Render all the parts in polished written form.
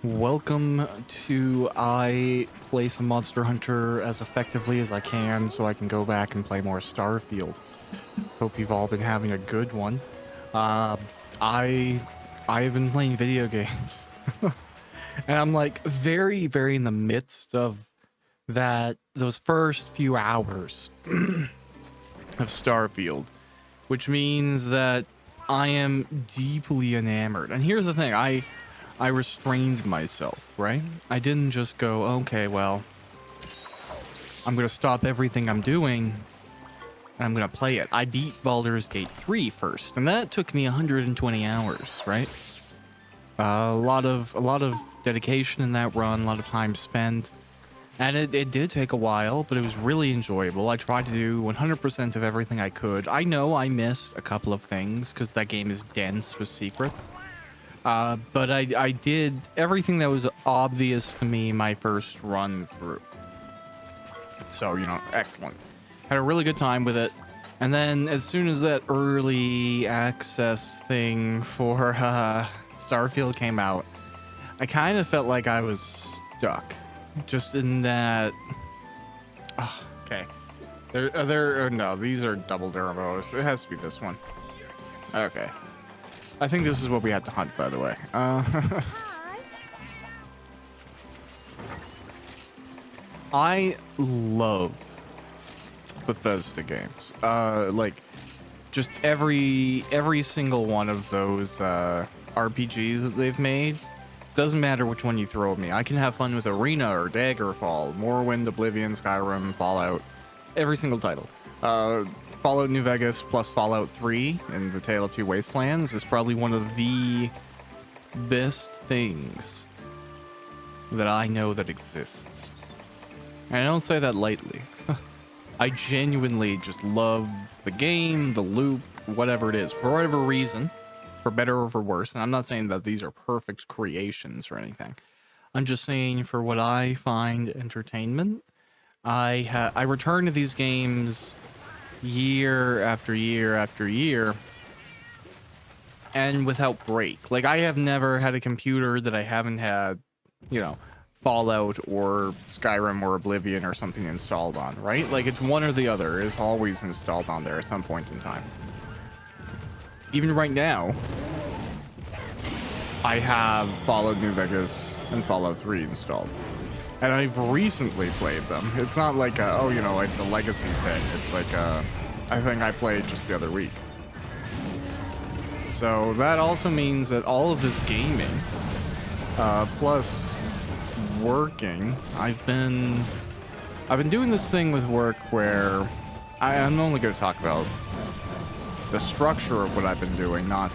Welcome to I play some Monster Hunter as effectively as I can so I can go back and play more Starfield. Hope you've all been having a good one. Uh, I I've been playing video games, and I'm like very in the midst of those first few hours of Starfield, which means that I am deeply enamored. And here's the thing, I restrained myself, right? I didn't just go, okay, well, I'm going to stop everything I'm doing and I'm going to play it. I beat Baldur's Gate 3 first, and that took me 120 hours, right? A lot of dedication in that run, a lot of time spent. And it did take a while, but it was really enjoyable. I tried to do 100% of everything I could. I know I missed a couple of things because that game is dense with secrets. But I did everything that was obvious to me my first run through. So, excellent. Had a really good time with it. And then as soon as that early access thing for Starfield came out, I kind of felt like I was stuck. Just in that... Oh, okay. No, these are double Duramos. It has to be this one. Okay. I think this is what we had to hunt, by the way. I love Bethesda games. Like, just every single one of those RPGs that they've made. Doesn't matter which one you throw at me. I can have fun with Arena or Daggerfall, Morrowind, Oblivion, Skyrim, Fallout. Every single title. Fallout New Vegas plus Fallout 3 and The Tale of Two Wastelands is probably one of the best things that I know that exists. And I don't say that lightly. I genuinely just love the game, the loop, whatever it is, for whatever reason, for better or for worse. And I'm not saying that these are perfect creations or anything. I'm just saying for what I find entertainment, I return to these games year after year after year and without break. Like, I have never had a computer that I haven't had, Fallout or Skyrim or Oblivion or something installed on, right? Like, it's one or the other. It's always installed on there at some point in time. Even right now, I have Fallout New Vegas and Fallout 3 installed. And I've recently played them. It's not like, it's a legacy thing. It's like, I think I played just the other week. So that also means that all of this gaming, plus working, I've been doing this thing with work where I'm only going to talk about the structure of what I've been doing, not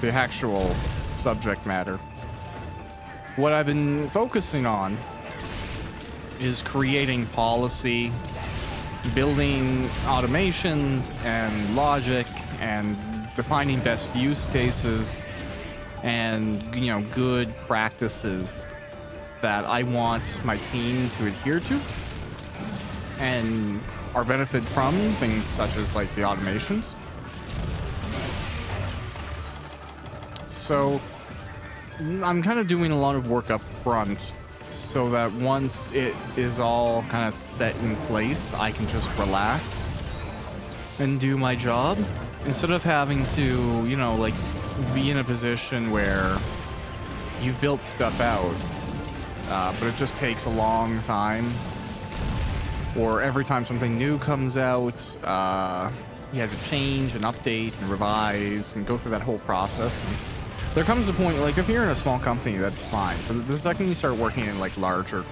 the actual subject matter. What I've been focusing on is creating policy, building automations and logic, and defining best use cases and, good practices that I want my team to adhere to and are benefit from, things such as like the automations. So I'm kind of doing a lot of work up front so that once it is all kind of set in place, I can just relax and do my job instead of having to, be in a position where you've built stuff out, but it just takes a long time. Or every time something new comes out, you have to change and update and revise and go through that whole process. And there comes a point, like, if you're in a small company, that's fine. But the second you start working in, like, larger,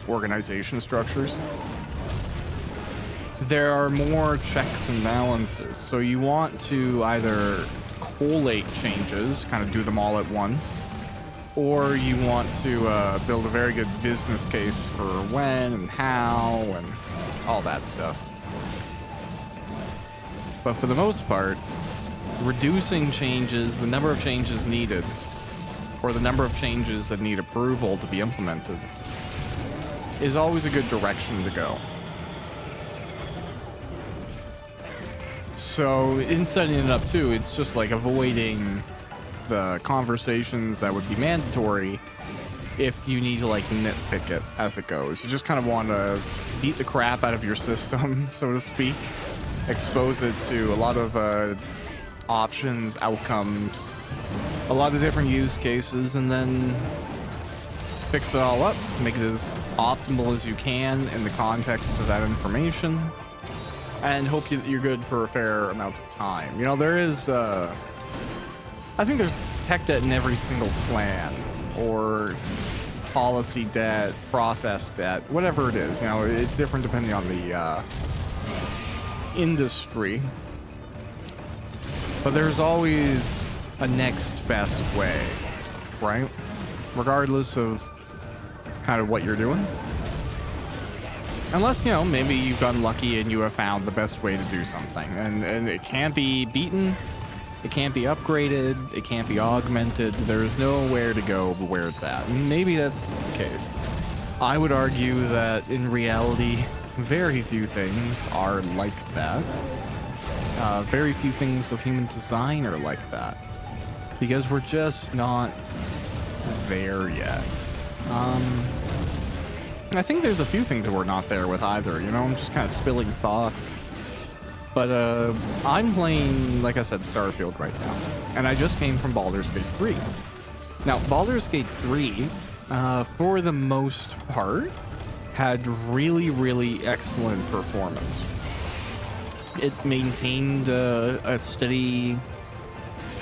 organization structures, there are more checks and balances. So you want to either collate changes, kind of do them all at once, or you want to build a very good business case for when and how and all that stuff. But for the most part, reducing changes, the number of changes needed, or the number of changes that need approval to be implemented, is always a good direction to go. So in setting it up too, it's just like avoiding the conversations that would be mandatory if you need to like nitpick it as it goes. You just kind of want to beat the crap out of your system, so to speak, expose it to a lot of options, outcomes, a lot of different use cases, and then fix it all up, make it as optimal as you can in the context of that information, and hope you're good for a fair amount of time. You know, there is, I think there's tech debt in every single plan, or policy debt, process debt, whatever it is. You know, it's different depending on the industry. But there's always a next best way, right? Regardless of kind of what you're doing. Unless, you know, maybe you've gotten lucky and you have found the best way to do something. And it can't be beaten, it can't be upgraded, it can't be augmented. There's nowhere to go but where it's at. And maybe that's the case. I would argue that in reality, very few things are like that. Very few things of human design are like that. Because we're just not there yet. I think there's a few things that we're not there with either, you know? I'm just kind of spilling thoughts. But I'm playing, like I said, Starfield right now. And I just came from Baldur's Gate 3. Now, Baldur's Gate 3, for the most part, had really, really excellent performance. It maintained a steady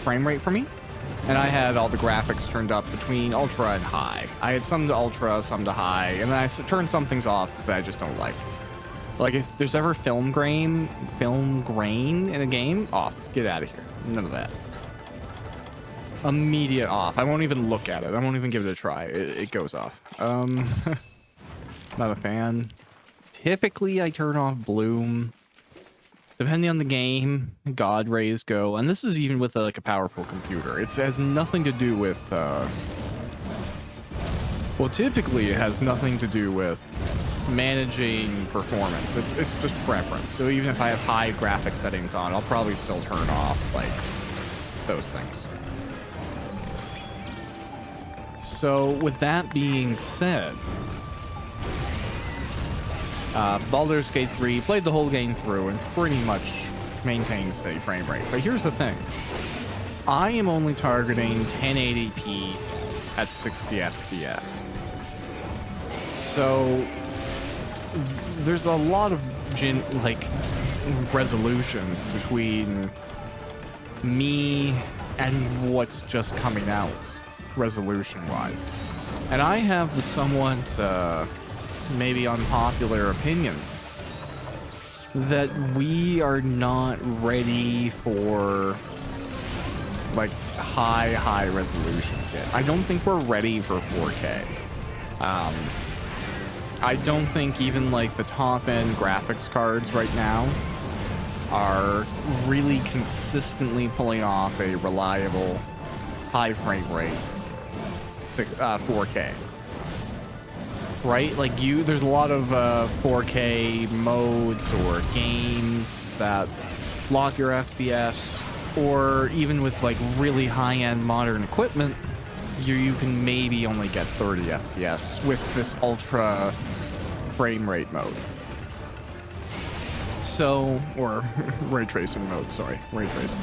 frame rate for me. And I had all the graphics turned up between ultra and high. I had some to ultra, some to high, and then I turned some things off that I just don't like. Like if there's ever film grain in a game, off. Get out of here. None of that. Immediate off. I won't even look at it. I won't even give it a try. It goes off. Not a fan. Typically, I turn off bloom. Depending on the game, God rays go, and this is even with like a powerful computer. It has nothing to do with, well, typically it has nothing to do with managing performance. It's just preference. So even if I have high graphic settings on, I'll probably still turn off like those things. So with that being said, Baldur's Gate 3, played the whole game through and pretty much maintained steady frame rate. But here's the thing. I am only targeting 1080p at 60 FPS. So there's a lot of resolutions between me and what's just coming out resolution-wise. And I have the somewhat maybe unpopular opinion that we are not ready for like high resolutions yet. I don't think we're ready for 4K. I don't think even like the top end graphics cards right now are really consistently pulling off a reliable high frame rate 4K. Right? Like there's a lot of 4K modes or games that lock your FPS, or even with like really high-end modern equipment, you can maybe only get 30 FPS with this ultra frame rate mode. So, or ray tracing mode, sorry, ray tracing.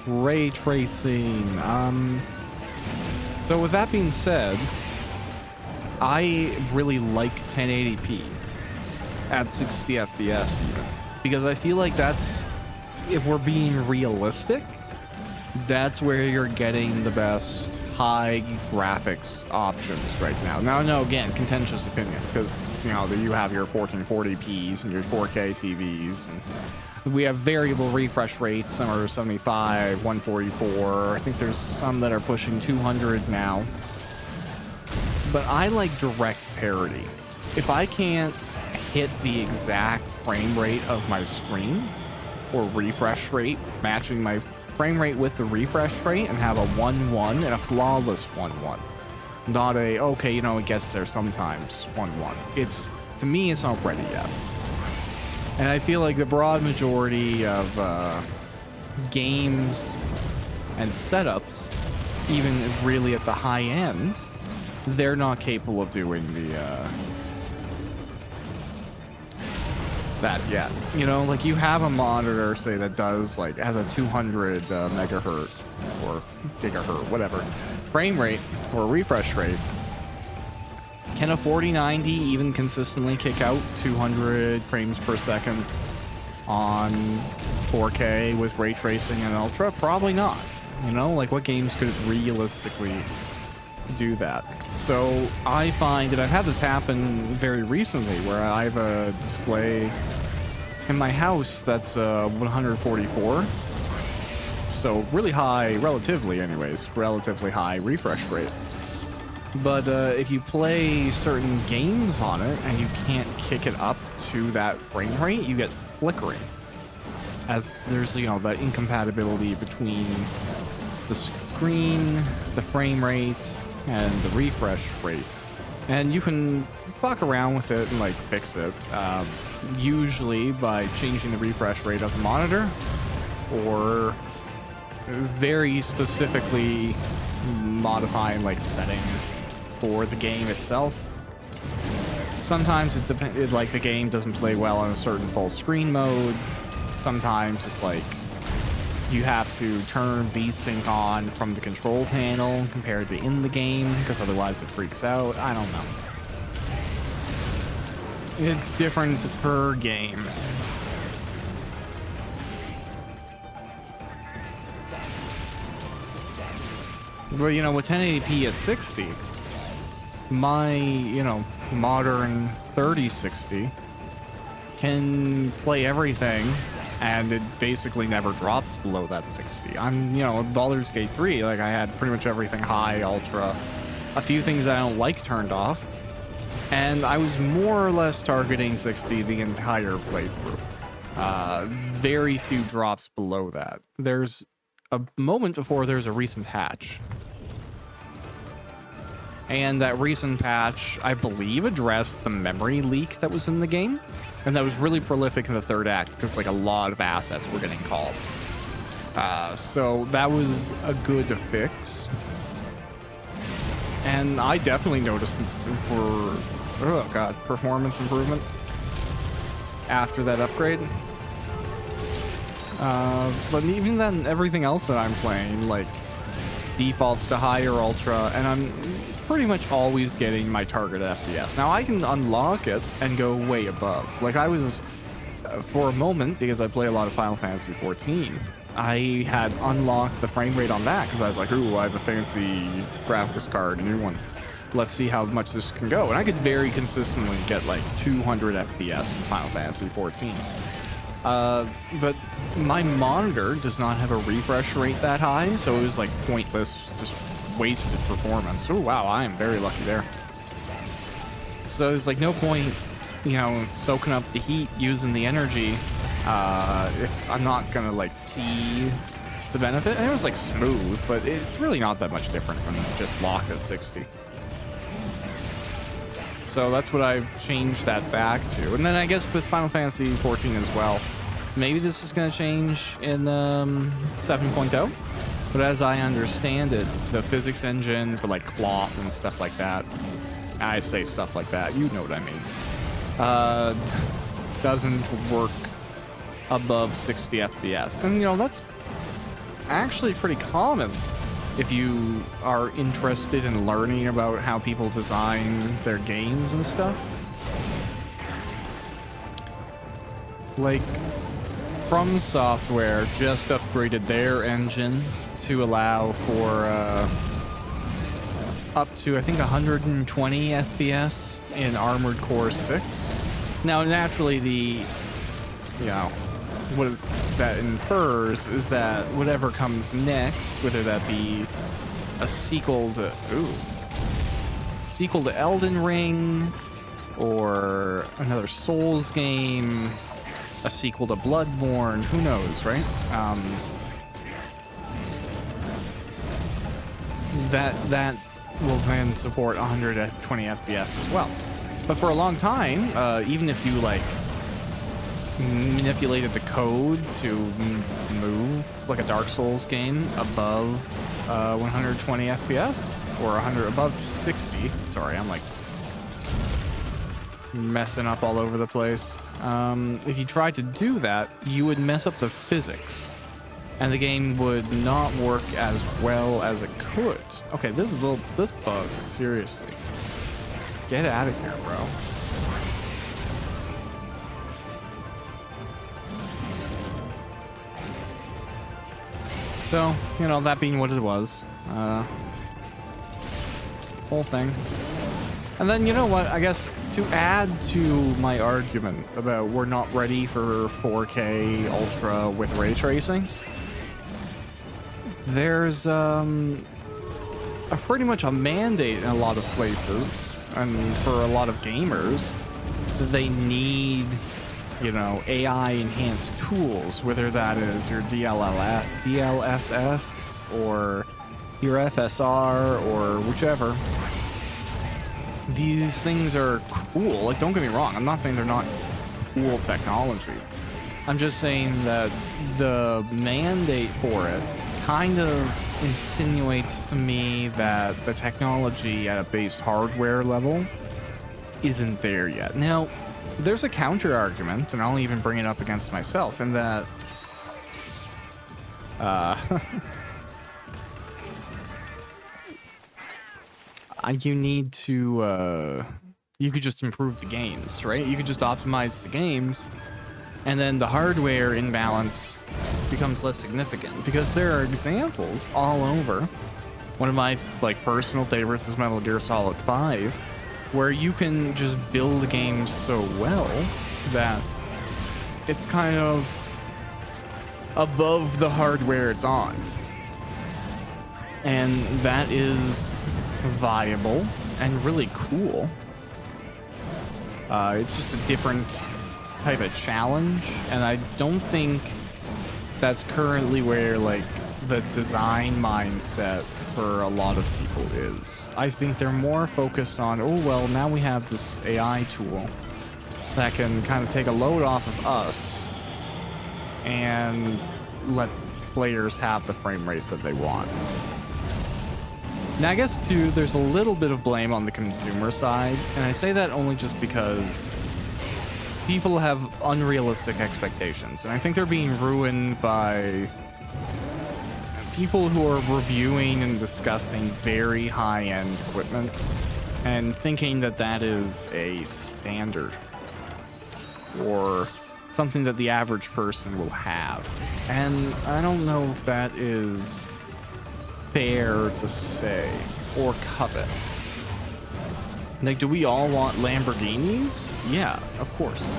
Ray tracing. So with that being said, I really like 1080p at 60 FPS even, because I feel like that's, if we're being realistic, that's where you're getting the best high graphics options right now. Now, no, again, contentious opinion, because, you know, you have your 1440p's and your 4K TVs, and we have variable refresh rates. Some are 75, 144. I think there's some that are pushing 200 now. But I like direct parity. If I can't hit the exact frame rate of my screen or refresh rate, matching my frame rate with the refresh rate, and have a 1-1 and a flawless 1-1, not a, okay, you know, it gets there sometimes 1-1. It's, to me, it's not ready yet. And I feel like the broad majority of games and setups, even really at the high end, they're not capable of doing the that yet. You know, like you have a monitor, say, that does like has a 200 megahertz or gigahertz, whatever, frame rate or refresh rate. Can a 4090 even consistently kick out 200 frames per second on 4K with ray tracing and ultra? Probably not. You know, like what games could realistically do that? So I find that I've had this happen very recently where I have a display in my house that's 144. So really high, relatively anyways, relatively high refresh rate. But if you play certain games on it and you can't kick it up to that frame rate, you get flickering. As there's, you know, that incompatibility between the screen, the frame rate, and the refresh rate. And you can fuck around with it and like fix it, usually by changing the refresh rate of the monitor, or very specifically modifying like settings for the game itself. Sometimes it depends, like the game doesn't play well on a certain full screen mode. Sometimes it's like you have to turn VSync on from the control panel compared to in the game, because otherwise it freaks out. I don't know. It's different per game. But, you know, with 1080p at 60, my, you know, modern 3060 can play everything, and it basically never drops below that 60. I'm, you know, in Baldur's Gate 3, like I had pretty much everything high, ultra, a few things I don't like turned off, and I was more or less targeting 60 the entire playthrough. Very few drops below that. There's a moment before there's a recent patch. And that recent patch, I believe, addressed the memory leak that was in the game. And that was really prolific in the third act because like a lot of assets were getting called. So that was a good fix. And I definitely noticed performance improvement after that upgrade. But even then, everything else that I'm playing, like, defaults to higher ultra, and I'm pretty much always getting my target FPS. Now, I can unlock it and go way above. Like, I was, for a moment, because I play a lot of Final Fantasy 14, I had unlocked the frame rate on that, because I was like, ooh, I have a fancy graphics card, a new one. Let's see how much this can go. And I could very consistently get, like, 200 FPS in Final Fantasy 14. But my monitor does not have a refresh rate that high, so it was like pointless, just wasted performance. Oh wow, I am very lucky there. So there's like no point, you know, soaking up the heat, using the energy, if I'm not gonna like see the benefit. And it was like smooth, but it's really not that much different from just locked at 60. So that's what I've changed that back to. And then I guess with Final Fantasy 14 as well, maybe this is going to change in 7.0. But as I understand it, the physics engine for like cloth and stuff like that, I say stuff like that, you know what I mean, doesn't work above 60 FPS. And, you know, that's actually pretty common if you are interested in learning about how people design their games and stuff. Like, From Software just upgraded their engine to allow for up to, I think, 120 FPS in Armored Core 6. Now, naturally, the, you know, what that infers is that whatever comes next, whether that be a sequel to Elden Ring, or another Souls game, a sequel to Bloodborne, who knows, right? That will then support 120 FPS as well. But for a long time, even if you like manipulated the code to move like a Dark Souls game above 120 FPS, or 100 above 60. Sorry, I'm like messing up all over the place. If you tried to do that, you would mess up the physics, and the game would not work as well as it could. Okay, this bug, seriously. Get out of here, bro. So, you know, that being what it was, whole thing. And then, you know what, I guess to add to my argument about we're not ready for 4K Ultra with ray tracing, there's pretty much a mandate in a lot of places, and for a lot of gamers, they need, you know, AI enhanced tools, whether that is your DLSS or your FSR or whichever. These things are cool. Like, don't get me wrong, I'm not saying they're not cool technology. I'm just saying that the mandate for it kind of insinuates to me that the technology at a base hardware level isn't there yet. Now, there's a counter argument, and I'll even bring it up against myself, in that you need to you could just improve the games, right? You could just optimize the games, and then the hardware imbalance becomes less significant, because there are examples all over. One of my personal favorites is Metal Gear Solid 5, where you can just build games so well that it's kind of above the hardware it's on, and that is viable and really cool. It's just a different type of challenge, and I don't think that's currently where the design mindset for a lot of people is. I think they're more focused on, oh well, now we have this AI tool that can kind of take a load off of us and let players have the frame rates that they want. Now, I guess, too, there's a little bit of blame on the consumer side, and I say that only just because people have unrealistic expectations, and I think they're being ruined by people who are reviewing and discussing very high-end equipment and thinking that that is a standard or something that the average person will have. And I don't know if that is fair to say or covet. Like, do we all want Lamborghinis? Yeah, of course.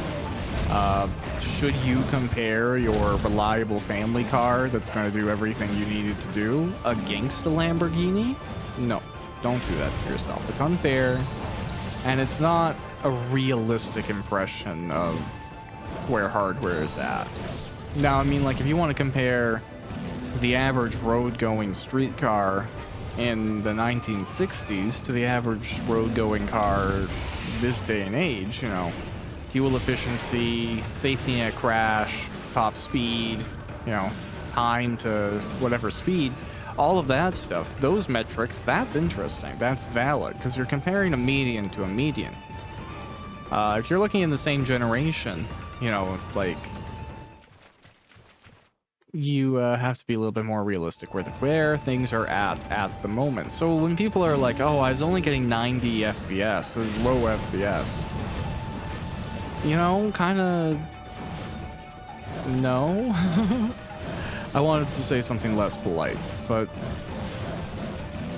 Should you compare your reliable family car that's going to do everything you need it to do against a Lamborghini? No, don't do that to yourself. It's unfair, and it's not a realistic impression of where hardware is at. Now, I mean, if you want to compare the average road-going street car in the 1960s to the average road-going car this day and age, you know, fuel efficiency, safety net crash, top speed, you know, time to whatever speed, all of that stuff, those metrics, that's interesting. That's valid, because you're comparing a median to a median. If you're looking in the same generation, you know, you have to be a little bit more realistic with where things are at the moment. So when people are like, oh, I was only getting 90 FPS, this is low FPS, you know, kind of, no. I wanted to say something less polite, but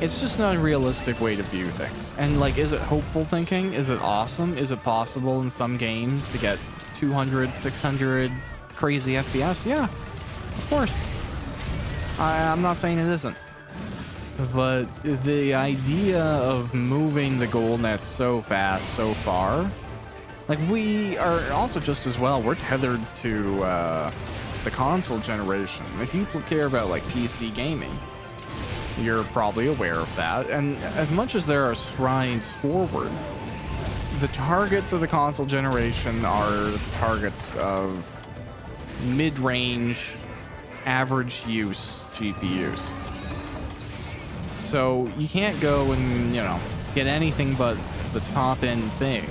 it's just not a realistic way to view things. And is it hopeful thinking? Is it awesome? Is it possible in some games to get 200, 600 crazy FPS? Yeah. Of course. I'm not saying it isn't. But the idea of moving the goal net so fast, so far, we are also just as well, we're tethered to the console generation. If you care about PC gaming, you're probably aware of that. And as much as there are strides forwards, the targets of the console generation are the targets of mid-range, average use GPUs. So you can't go and, you know, get anything but the top end thing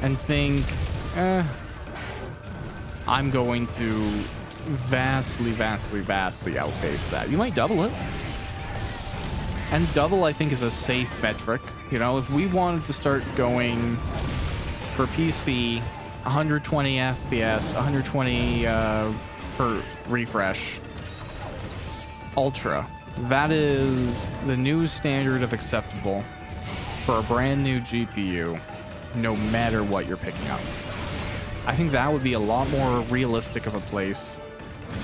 and think, I'm going to vastly outpace that. You might double it. And double, I think, is a safe metric. You know, if we wanted to start going for PC, 120 FPS, 120 per refresh, Ultra. That is the new standard of acceptable for a brand new GPU, no matter what you're picking up. I think that would be a lot more realistic of a place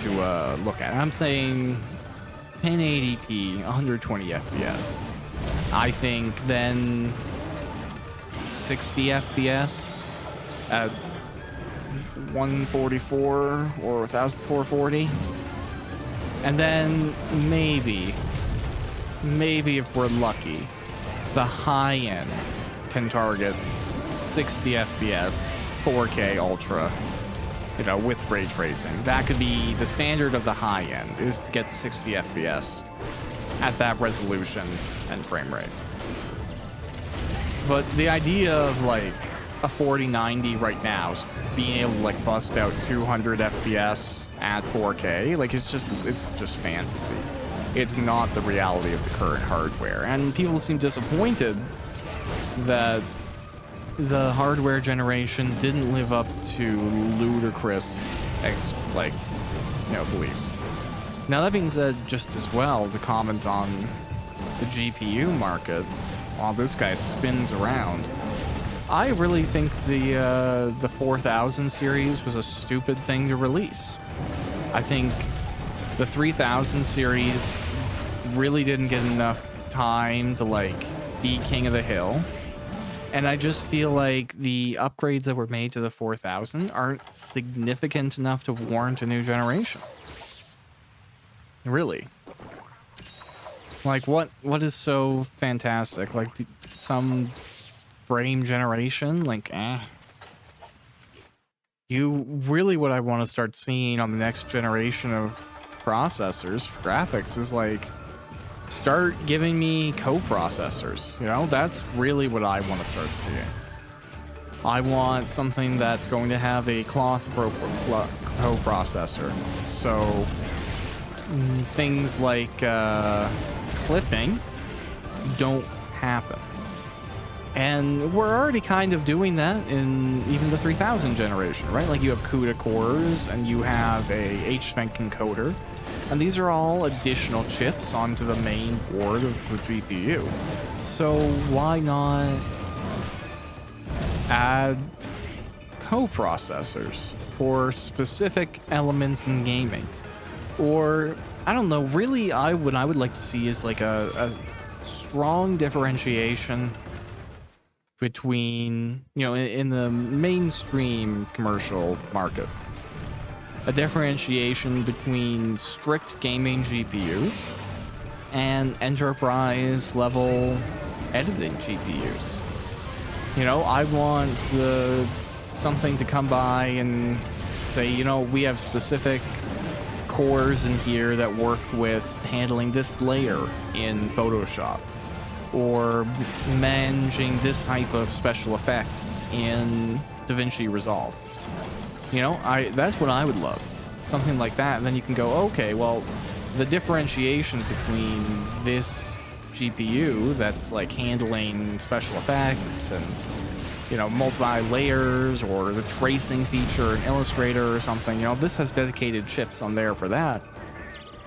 to look at. I'm saying 1080p, 120 FPS. I think then 60 FPS at 144 or 1440. And then maybe if we're lucky, the high end can target 60 FPS, 4K Ultra, you know, with ray tracing. That could be the standard of the high end, is to get 60 FPS at that resolution and frame rate. But the idea of like a 4090 right now being able to like bust out 200 FPS at 4K, like it's just fantasy. It's not the reality of the current hardware, and people seem disappointed that the hardware generation didn't live up to ludicrous beliefs. Now that being said, just as well, to comment on the GPU market while this guy spins around, I really think the 4000 series was a stupid thing to release. I think the 3000 series really didn't get enough time to like be king of the hill. And I just feel like the upgrades that were made to the 4000 aren't significant enough to warrant a new generation. Really. Like, what is so fantastic? Like, some frame generation? Like, what I want to start seeing on the next generation of processors for graphics is like, start giving me co-processors. You know, that's really what I want to start seeing. I want something that's going to have a cloth co-processor. So things like clipping don't happen. And we're already kind of doing that in even the 3000 generation, right? Like you have CUDA cores and you have a HVENC encoder. And these are all additional chips onto the main board of the GPU. So why not add co-processors for specific elements in gaming? Or, I don't know, really what I would like to see is like a strong differentiation between, you know, in the mainstream commercial market. A differentiation between strict gaming GPUs and enterprise level editing GPUs. You know, I want something to come by and say, you know, we have specific cores in here that work with handling this layer in Photoshop, or managing this type of special effect in DaVinci Resolve. You know, that's what I would love. Something like that. And then you can go, okay, well, the differentiation between this GPU that's like handling special effects and, you know, multi-layers, or the tracing feature in Illustrator or something, you know, this has dedicated chips on there for that.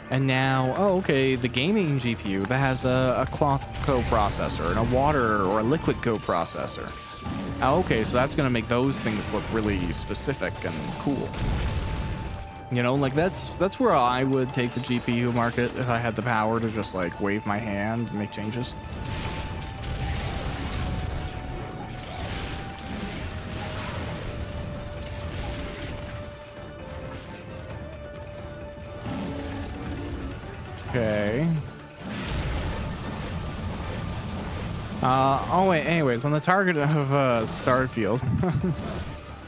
And now, oh, okay, the gaming GPU that has a cloth co-processor and a water or a liquid co-processor. Oh, okay, so that's going to make those things look really specific and cool. You know, like that's where I would take the GPU market if I had the power to just like wave my hand and make changes. Okay. Oh wait, anyways, on the target of Starfield,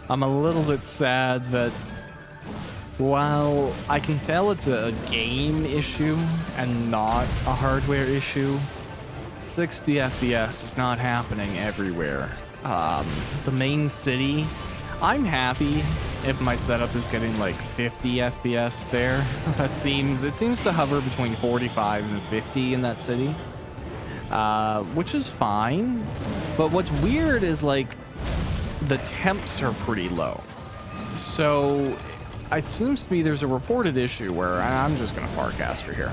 I'm a little bit sad that While I can tell it's a game issue and not a hardware issue, 60 FPS is not happening everywhere. The main city, I'm happy if my setup is getting like 50 FPS there. It seems to hover between 45 and 50 in that city, which is fine. But what's weird is like the temps are pretty low. So it seems to me there's a reported issue where I'm just gonna Farcaster here,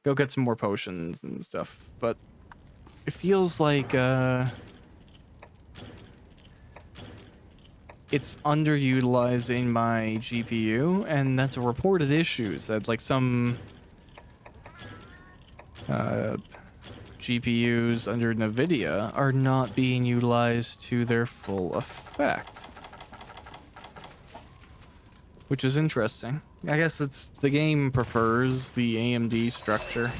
go get some more potions and stuff. But it feels like it's underutilizing my GPU, and that's a reported issue. That like some GPUs under NVIDIA are not being utilized to their full effect, which is interesting. I guess it's the game prefers the AMD structure,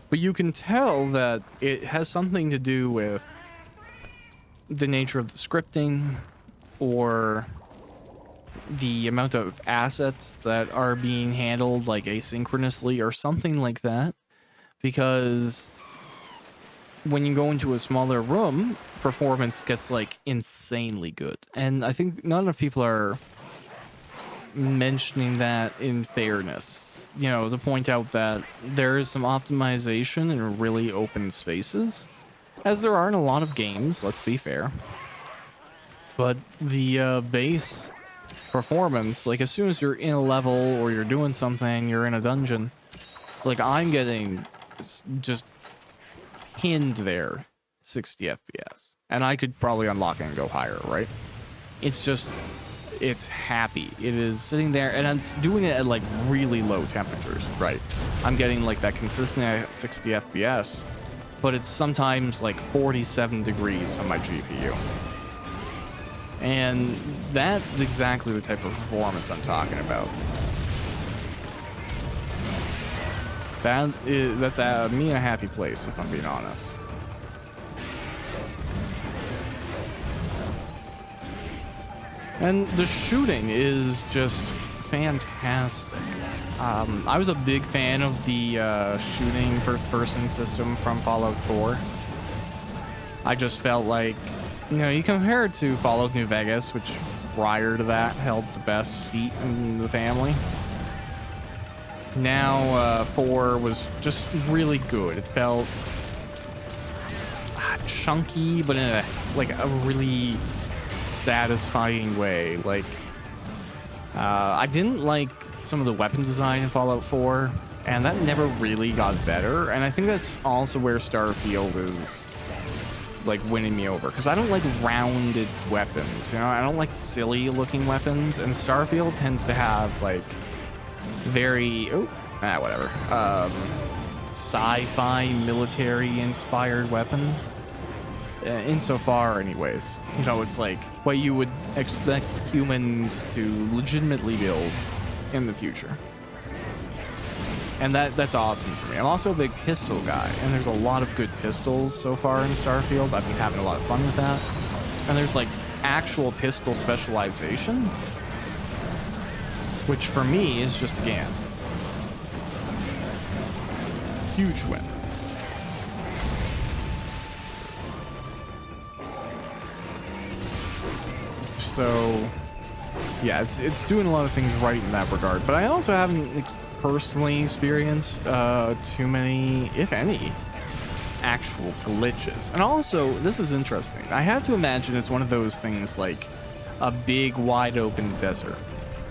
but you can tell that it has something to do with the nature of the scripting or the amount of assets that are being handled like asynchronously or something like that, because when you go into a smaller room, performance gets like insanely good. And I think not enough people are mentioning that in fairness, you know, to point out that there is some optimization in really open spaces, as there are in a lot of games, let's be fair. But the base performance, like as soon as you're in a level or you're doing something, you're in a dungeon, like I'm getting just pinned there, 60 FPS. And I could probably unlock it and go higher, right? It's just, it's happy. It is sitting there, and it's doing it at like really low temperatures, right? I'm getting like that consistent at 60 FPS, but it's sometimes like 47 degrees on my GPU. And that's exactly the type of performance I'm talking about. That's me in a happy place, if I'm being honest. And the shooting is just fantastic. I was a big fan of the shooting first-person system from Fallout 4. I just felt like, you know, you compare it to Fallout New Vegas, which prior to that held the best seat in the family. Now 4 was just really good. It felt chunky, but in a really satisfying way. Like I didn't like some of the weapon design in Fallout 4, and that never really got better. And I think that's also where Starfield is like winning me over, because I don't like rounded weapons, you know. I don't like silly looking weapons, and Starfield tends to have like very whatever sci-fi military inspired weapons, insofar anyways. You know, it's like what you would expect humans to legitimately build in the future. And that's awesome for me. I'm also a big pistol guy, and there's a lot of good pistols so far in Starfield. I've been having a lot of fun with that. And there's like actual pistol specialization, which for me is just a game. Huge win. So yeah, it's doing a lot of things right in that regard. But I also haven't personally experienced too many, if any, actual glitches. And also, this was interesting. I have to imagine it's one of those things like a big wide open desert,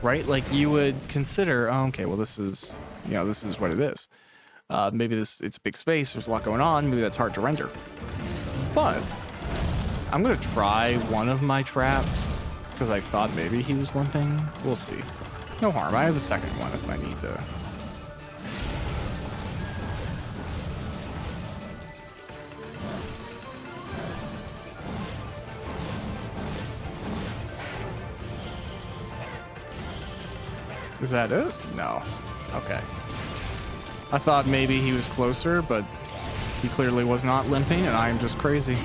right? Like you would consider, oh, okay, well, this is, you know, this is what it is. Maybe it's a big space, there's a lot going on, maybe that's hard to render. But I'm gonna try one of my traps because I thought maybe he was limping. We'll see. No harm. I have a second one if I need to. Is that it? No. Okay. I thought maybe he was closer, but he clearly was not limping, and I am just crazy.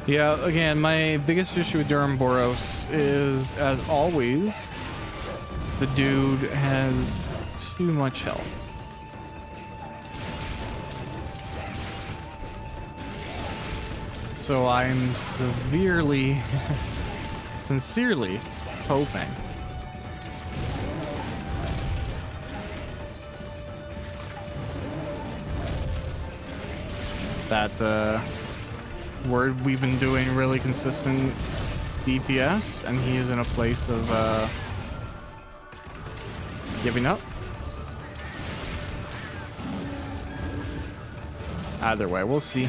Yeah, again, my biggest issue with Boros is, as always, the dude has too much health. So I'm severely, sincerely hoping that we've been doing really consistent DPS, and he is in a place of giving up. Either way, we'll see.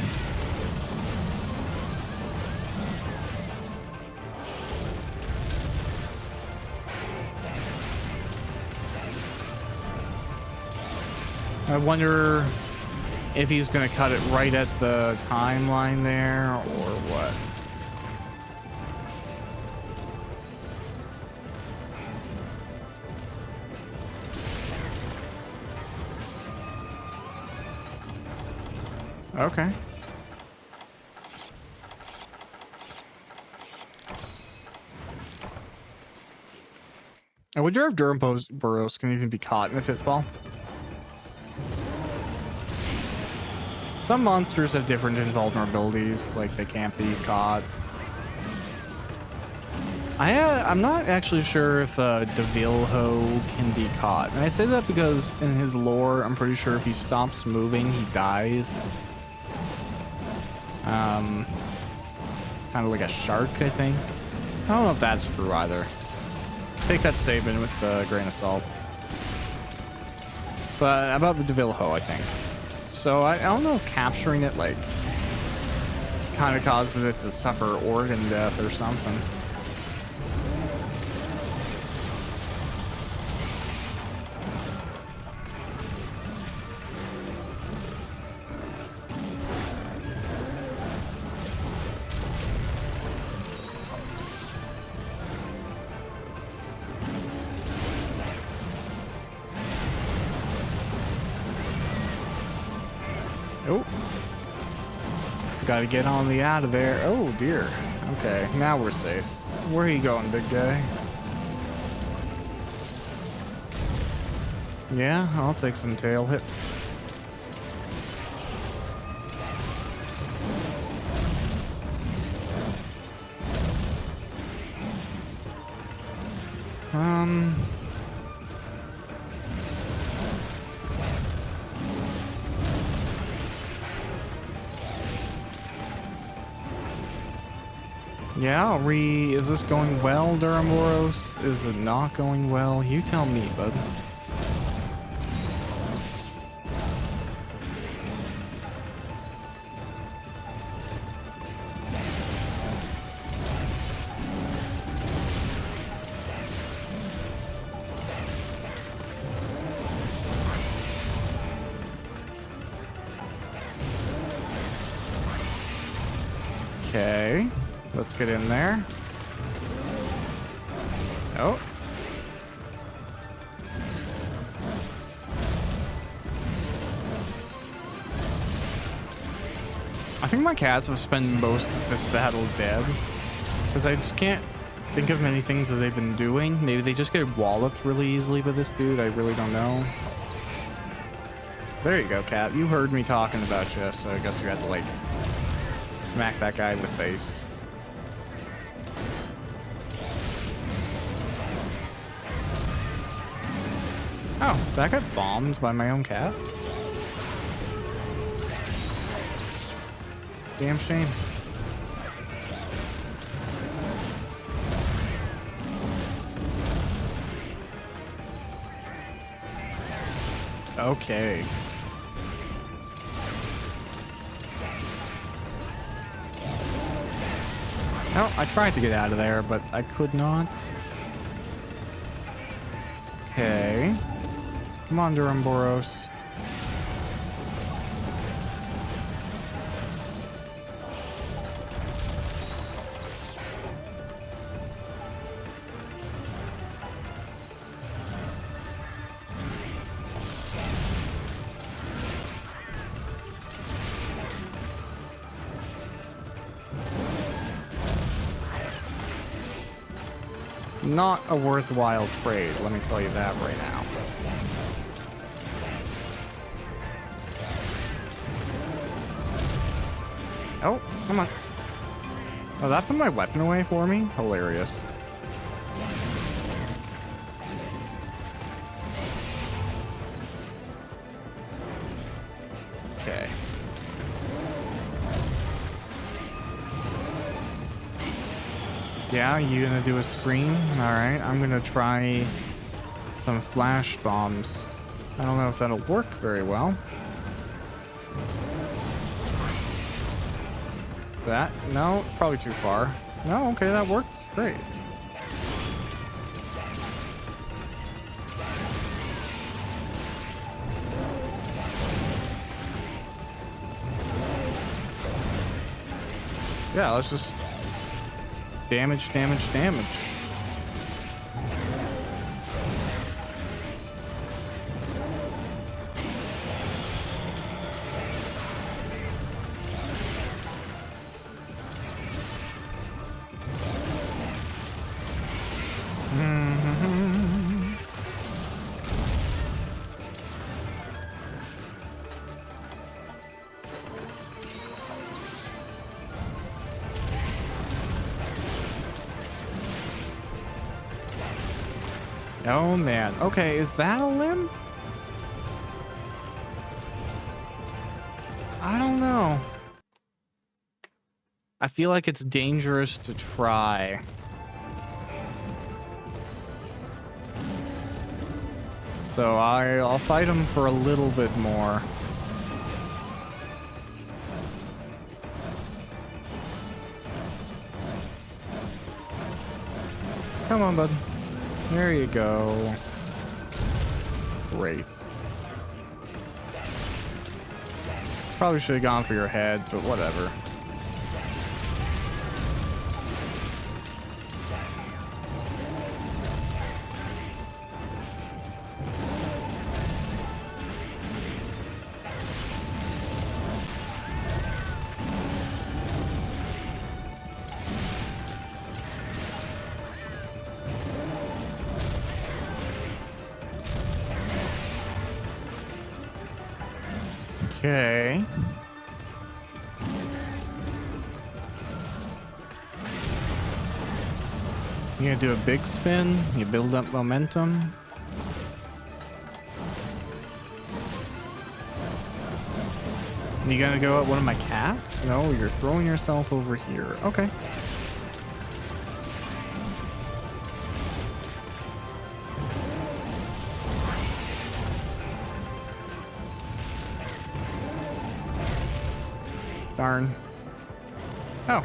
I wonder if he's gonna cut it right at the timeline there or what. Okay. I wonder if Burrows can even be caught in a pitfall. Some monsters have different invulnerabilities, like they can't be caught. I'm not actually sure if Devilho can be caught. And I say that because in his lore, I'm pretty sure if he stops moving, he dies. Kind of like a shark, I think. I don't know if that's true either. Take that statement with a grain of salt. But about the Devilho, I think. So I don't know if capturing it, like, kind of causes it to suffer organ death or something. Oh, gotta get on the out of there. Oh dear. Okay, now we're safe. Where are you going, big guy? Yeah, I'll take some tail hits. Yeah, is this going well, Duramoros? Is it not going well? You tell me, bud. Okay. Let's get in there. Oh. I think my cats have spent most of this battle dead. Because I just can't think of many things that they've been doing. Maybe they just get walloped really easily by this dude. I really don't know. There you go, cat. You heard me talking about you, so I guess you had to, like, smack that guy in the face. Oh, that got bombed by my own cat? Damn shame. Okay. No, I tried to get out of there, but I could not. Okay. Come on, Duramboros. Not a worthwhile trade, let me tell you that right now. Oh, come on. Oh, that put my weapon away for me? Hilarious. Okay. Yeah, you gonna do a screen? Alright, I'm gonna try some flash bombs. I don't know if that'll work very well. That? No, probably too far. No, okay, that worked. Great. Yeah, let's just damage, damage, damage. Oh man. Okay, is that a limb? I don't know. I feel like it's dangerous to try. So I'll fight him for a little bit more. Come on, bud. There you go. Great. Probably should have gone for your head, but whatever. Okay. You gonna do a big spin? You build up momentum. You gonna go at one of my cats? No, you're throwing yourself over here. Okay. Darn. Oh.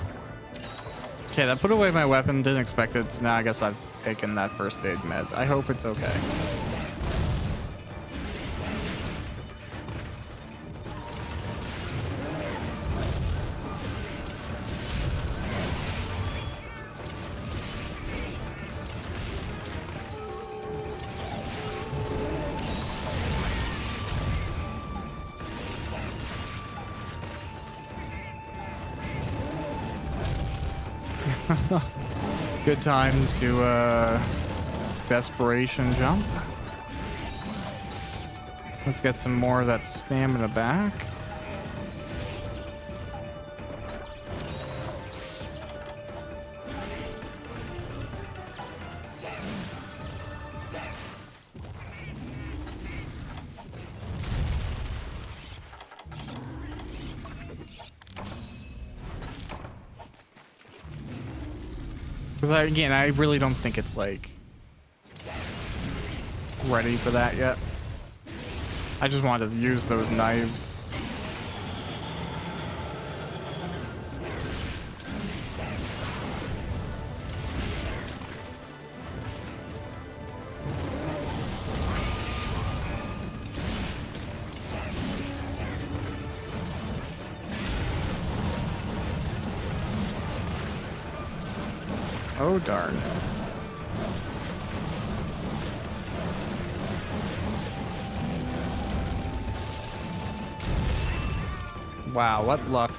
Okay, that put away my weapon. Didn't expect it. So now I guess I've taken that first aid med. I hope it's okay. Good time to desperation jump. Let's get some more of that stamina back. Because again, I really don't think it's like ready for that yet. I just wanted to use those knives. Oh, darn. Wow, what luck.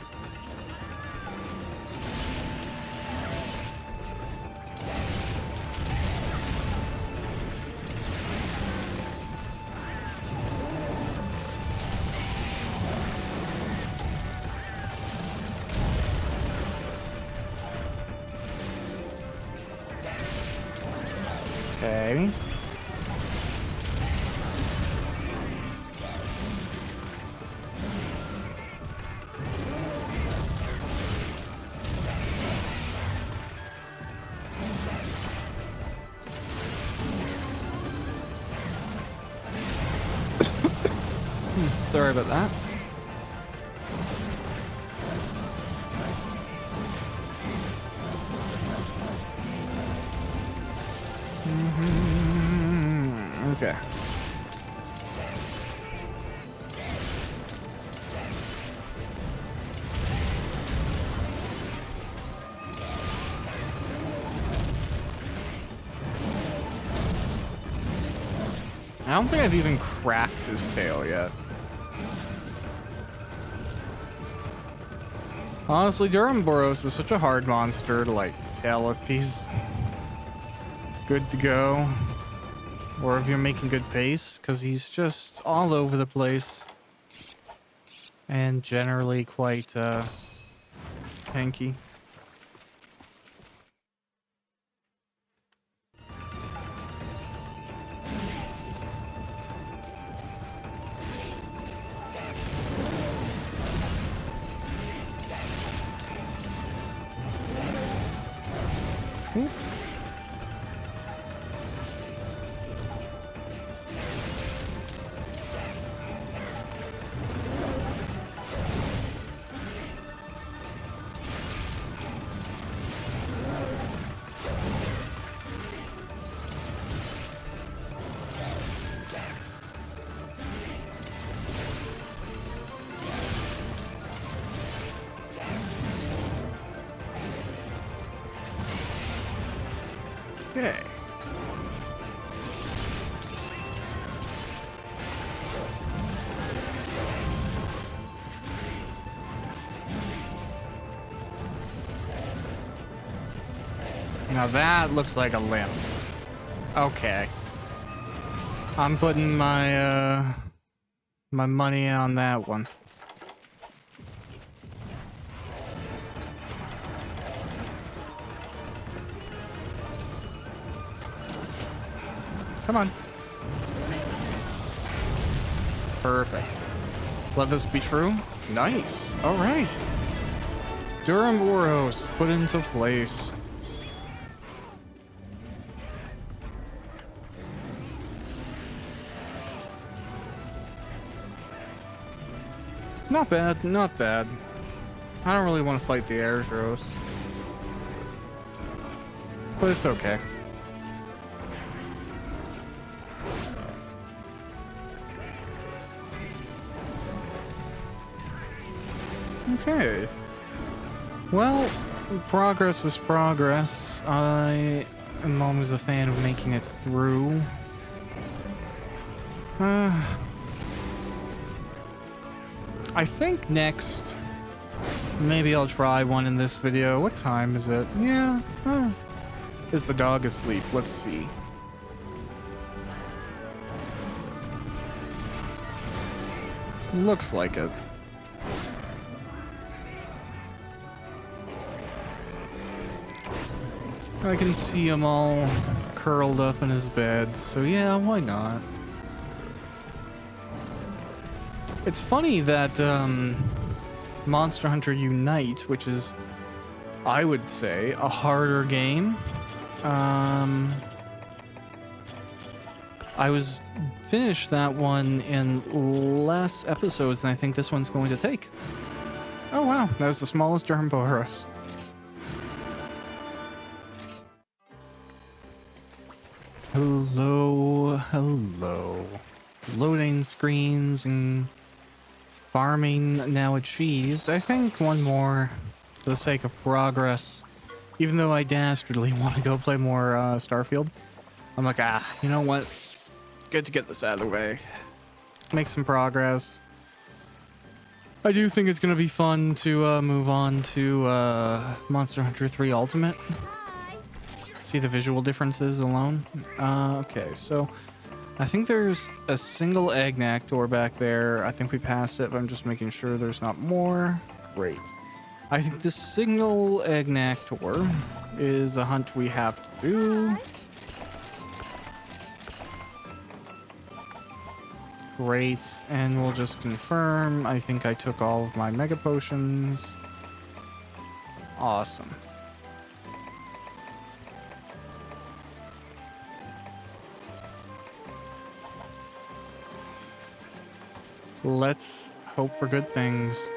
Okay. Sorry about that. Okay. I don't think I've even cracked his tail yet. Honestly, Durhamboros is such a hard monster to, like, tell if he's good to go or if you're making good pace, because he's just all over the place and generally quite tanky. Ooh. Okay. Now that looks like a limp. Okay. I'm putting my my money on that one. Come on. Perfect. Let this be true. Nice. All right. Durhamboros put into place. Not bad, not bad. I don't really want to fight the Airdros, but it's okay. Okay. Well, progress is progress. I am always a fan of making it through. I think next, maybe I'll try one in this video. What time is it? Yeah. Is the dog asleep? Let's see. Looks like it. I can see him all curled up in his bed, so yeah, why not? It's funny that Monster Hunter Unite, which is, I would say, a harder game. I was finished that one in less episodes than I think this one's going to take. Oh wow, that was the smallest Durhamboros. Hello, hello. Loading screens and farming now achieved. I think one more for the sake of progress. Even though I dastardly want to go play more Starfield, I'm like, you know what? Good to get this out of the way. Make some progress. I do think it's going to be fun to move on to Monster Hunter 3 Ultimate. See the visual differences alone. Okay, so I think there's a single Agnactor back there. I think we passed it, but I'm just making sure there's not more. Great. I think this single Agnactor is a hunt we have to do. Great, and we'll just confirm. I think I took all of my mega potions. Awesome. Let's hope for good things.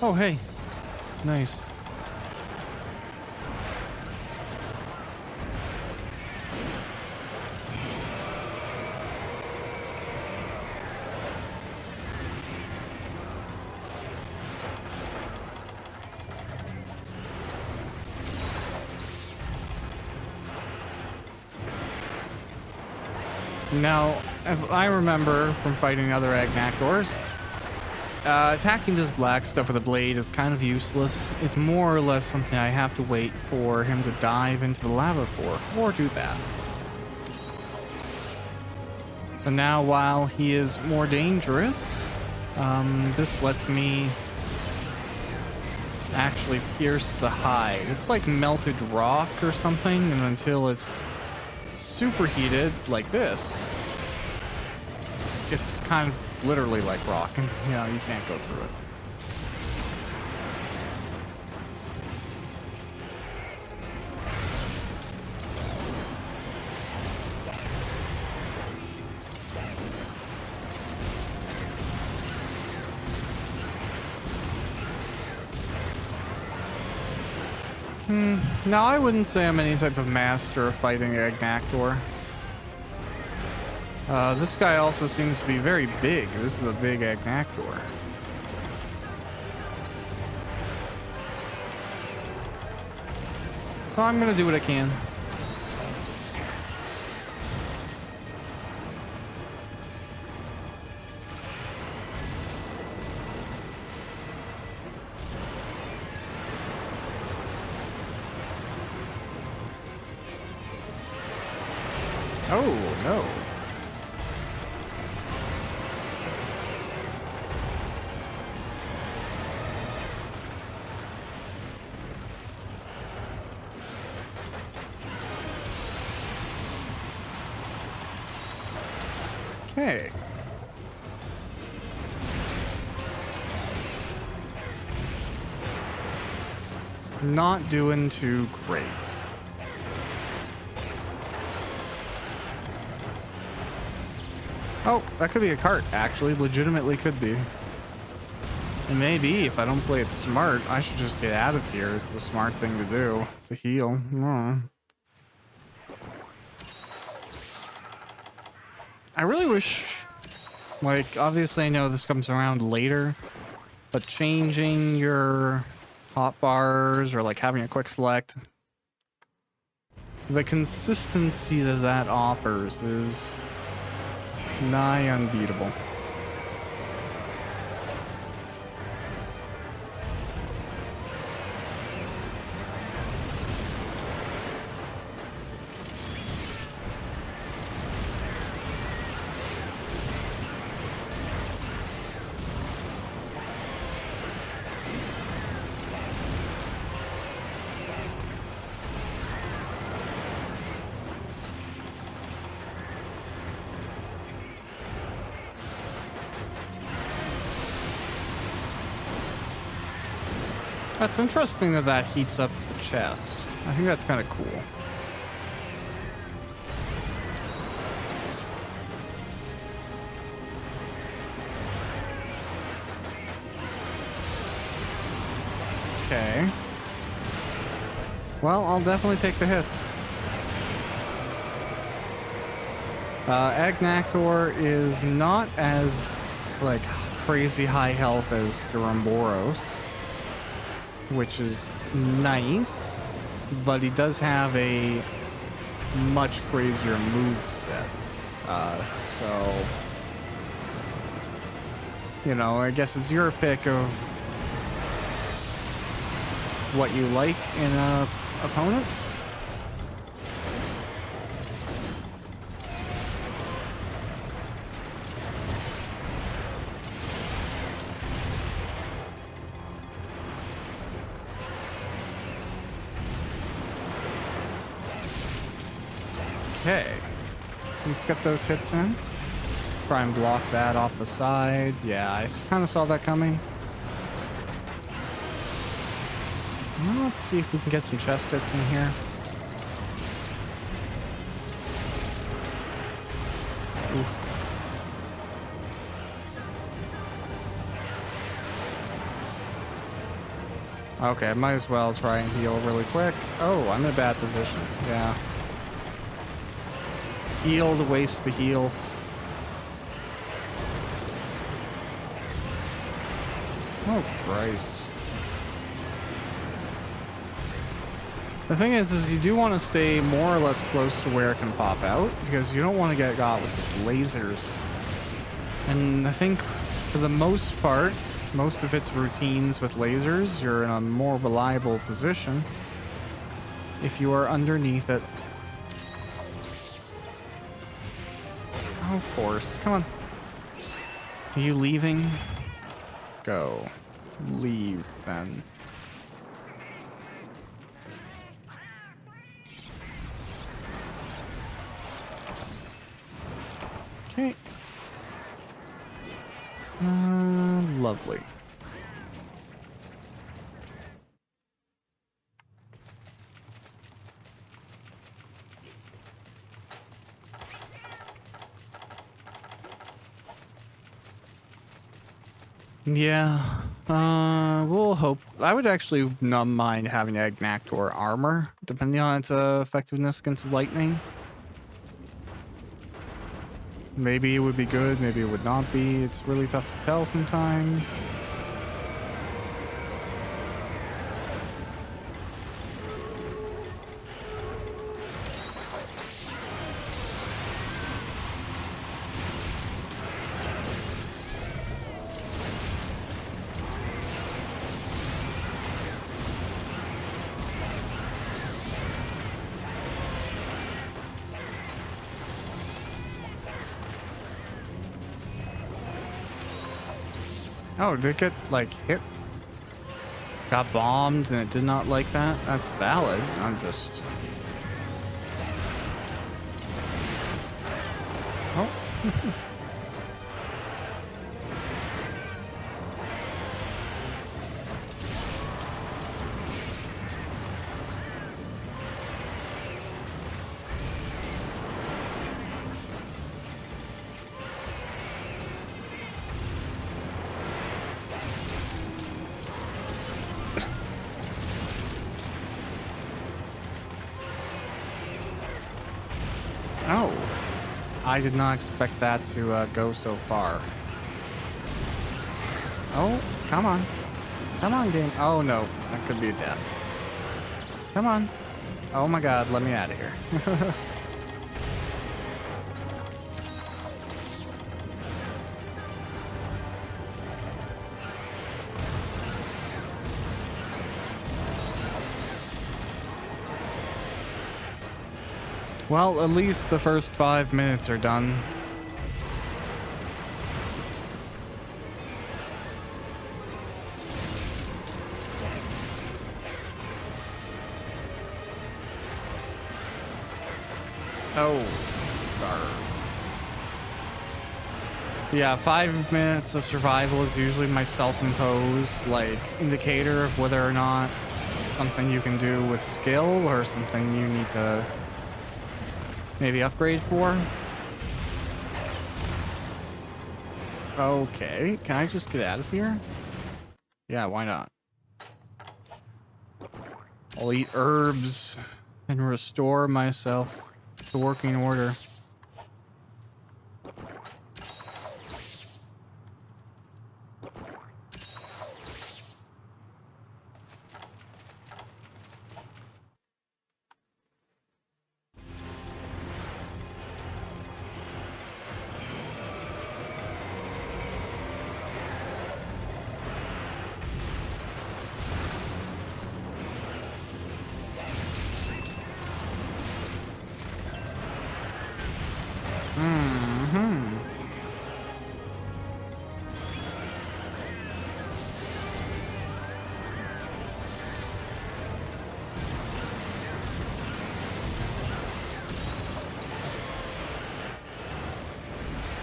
Oh, hey. Nice. Now, if I remember from fighting other Agnactors, attacking this black stuff with a blade is kind of useless. It's more or less something I have to wait for him to dive into the lava for, or do that. So now, while he is more dangerous, this lets me actually pierce the hide. It's like melted rock or something, and until it's superheated like this, it's kind of literally like rock, and you know, you can't go through it. Now, I wouldn't say I'm any type of master of fighting Agnactor. This guy also seems to be very big. This is a big Agnactor. So I'm gonna do what I can. Oh, no. Okay. Not doing too great. Oh, that could be a cart, actually. Legitimately could be. And maybe, if I don't play it smart, I should just get out of here. It's the smart thing to do. To heal. I really wish... Like, obviously I know this comes around later, but changing your hotbars or like having a quick select, the consistency that that offers is nigh unbeatable. That's interesting that that heats up the chest. I think that's kind of cool. Okay. Well, I'll definitely take the hits. Agnactor is not as, like, crazy high health as Duramboros, which is nice, but he does have a much crazier moveset. So, you know, I guess it's your pick of what you like in a opponent. Okay. Let's get those hits in. Try and block that off the side. Yeah, I kind of saw that coming. Well, let's see if we can get some chest hits in here. Oof. Okay, I might as well try and heal really quick. Oh, I'm in a bad position. Yeah. Heal to waste the heal. Oh, Christ. The thing is you do want to stay more or less close to where it can pop out, because you don't want to get got with the lasers. And I think for the most part, most of its routines with lasers, you're in a more reliable position if you are underneath it. Oh, of course. Come on. Are you leaving? Go. Leave, then. Okay. Lovely. Yeah. We'll hope. I would actually not mind having Agnactor armor, depending on its effectiveness against lightning. Maybe it would be good, maybe it would not be. It's really tough to tell sometimes. Oh, did it get, like, hit? Got bombed and it did not like that? That's valid. I'm just... Oh. Oh, I did not expect that to go so far. Oh, come on. Come on, game. Oh, no. That could be a death. Come on. Oh, my God. Let me out of here. Well, at least the first 5 minutes are done. Oh. Darn. Yeah, 5 minutes of survival is usually my self-imposed, like, indicator of whether or not something you can do with skill or something you need to maybe upgrade for. Okay, can I just get out of here? Yeah, why not? I'll eat herbs and restore myself to working order.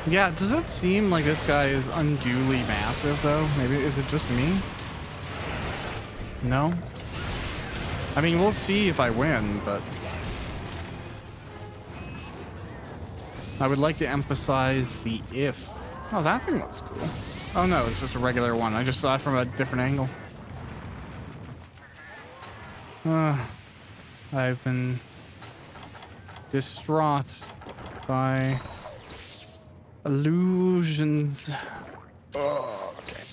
Yeah, does it seem like this guy is unduly massive, though? Maybe, is it just me? No? I mean, we'll see if I win, but... I would like to emphasize the if. Oh, that thing looks cool. Oh no, it's just a regular one. I just saw it from a different angle. I've been distraught by illusions. Oh, okay.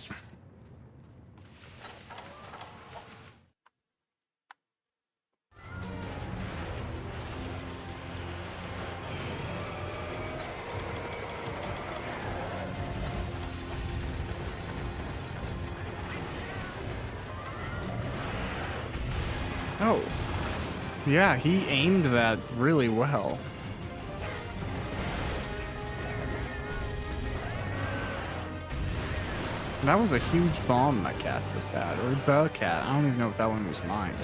Oh. Yeah, he aimed that really well. That was a huge bomb that cat just had. Or the cat. I don't even know if that one was mine.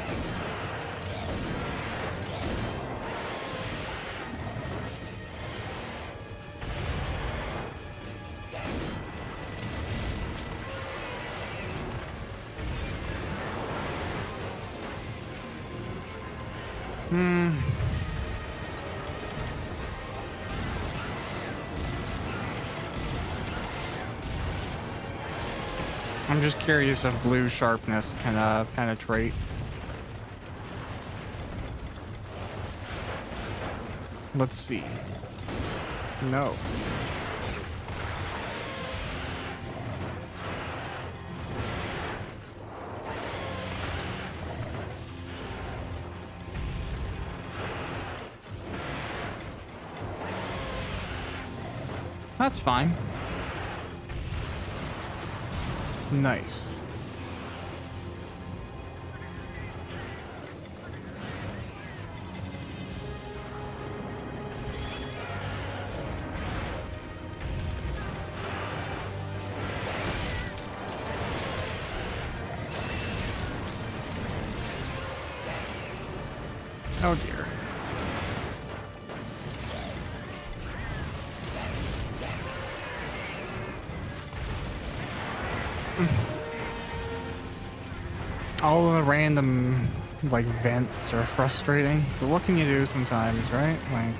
I'm just curious if blue sharpness can penetrate. Let's see. No. That's fine. Nice. Oh dear. All the random, like, vents are frustrating, but what can you do sometimes, right? Like...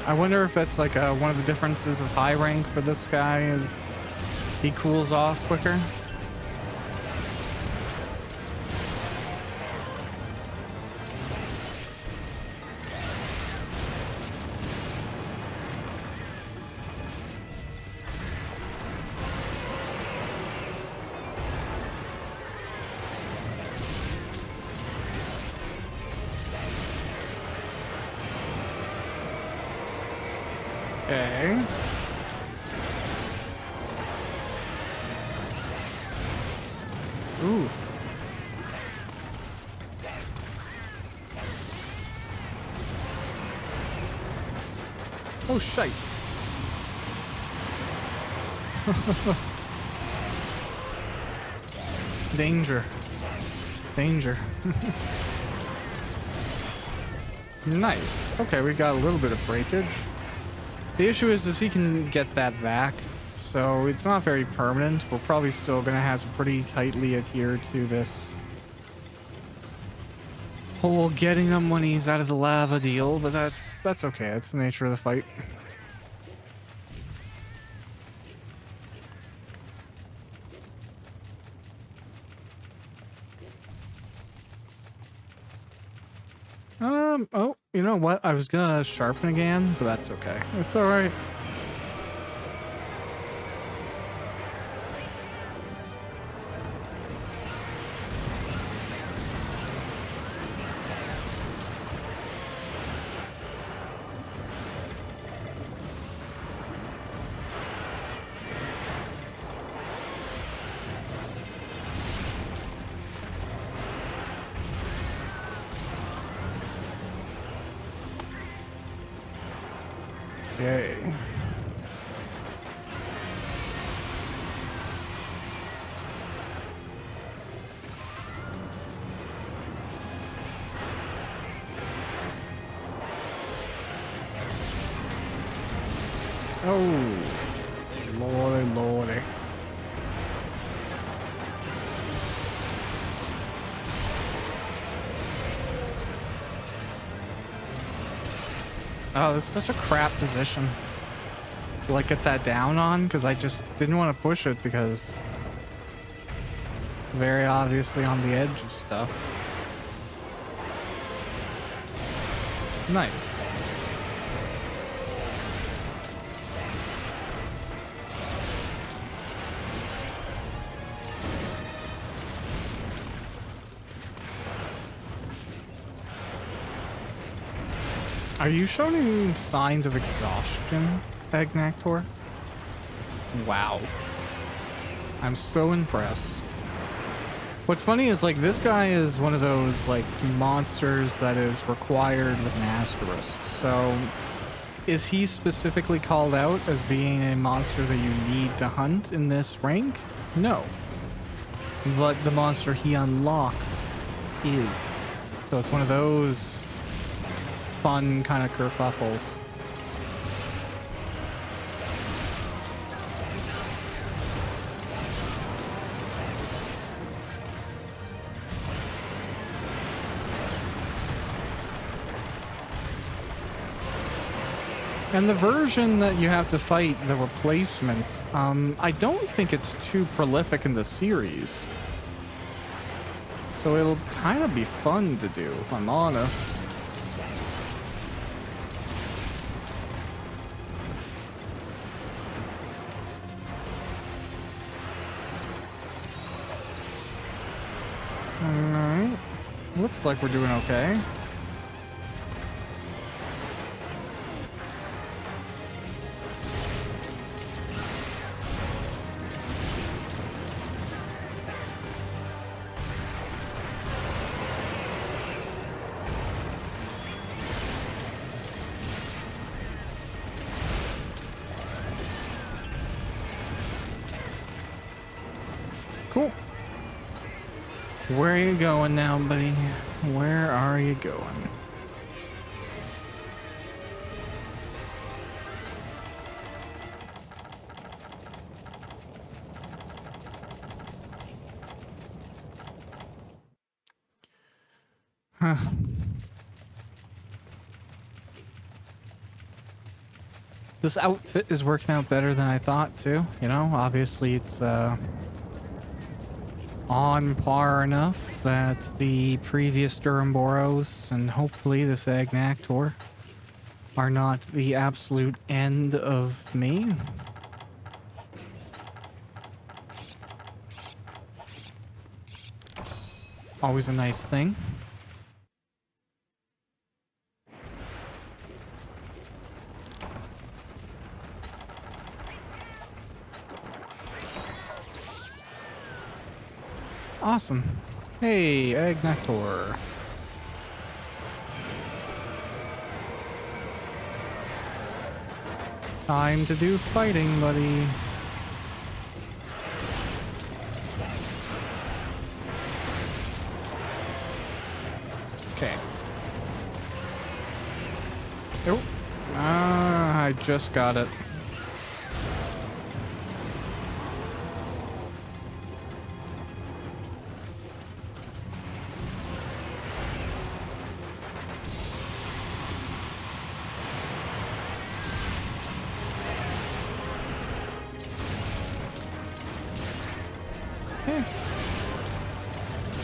I wonder if it's like one of the differences of high rank for this guy is he cools off quicker. Okay. Oof. Oh, shite. Danger. Danger. Nice. Okay, we got a little bit of breakage. The issue is he can get that back, so it's not very permanent. We're probably still going to have to pretty tightly adhere to this whole getting him when he's out of the lava deal, but that's okay. That's the nature of the fight. Oh, you know what? I was gonna sharpen again, but that's okay. It's all right. Okay. Oh, lordy, lordy. Oh, this is such a crap position to like get that down on, because I just didn't want to push it because very obviously on the edge of stuff. Nice. Are you showing signs of exhaustion, Agnactor? Wow. I'm so impressed. What's funny is, like, this guy is one of those, like, monsters that is required with an asterisk. So, is he specifically called out as being a monster that you need to hunt in this rank? No. But the monster he unlocks is. So it's one of those fun kind of kerfuffles. And the version that you have to fight, the replacement, I don't think it's too prolific in the series. So it'll kind of be fun to do, if I'm honest. Alright. Looks like we're doing okay. Cool. Where are you going now, buddy? Where are you going? Huh. This outfit is working out better than I thought, too. You know, obviously it's, on par enough that the previous Duramboros and hopefully this Agnactor are not the absolute end of me. Always a nice thing. Awesome. Hey, Agnactor. Time to do fighting, buddy. Okay. Oh. Ah, I just got it.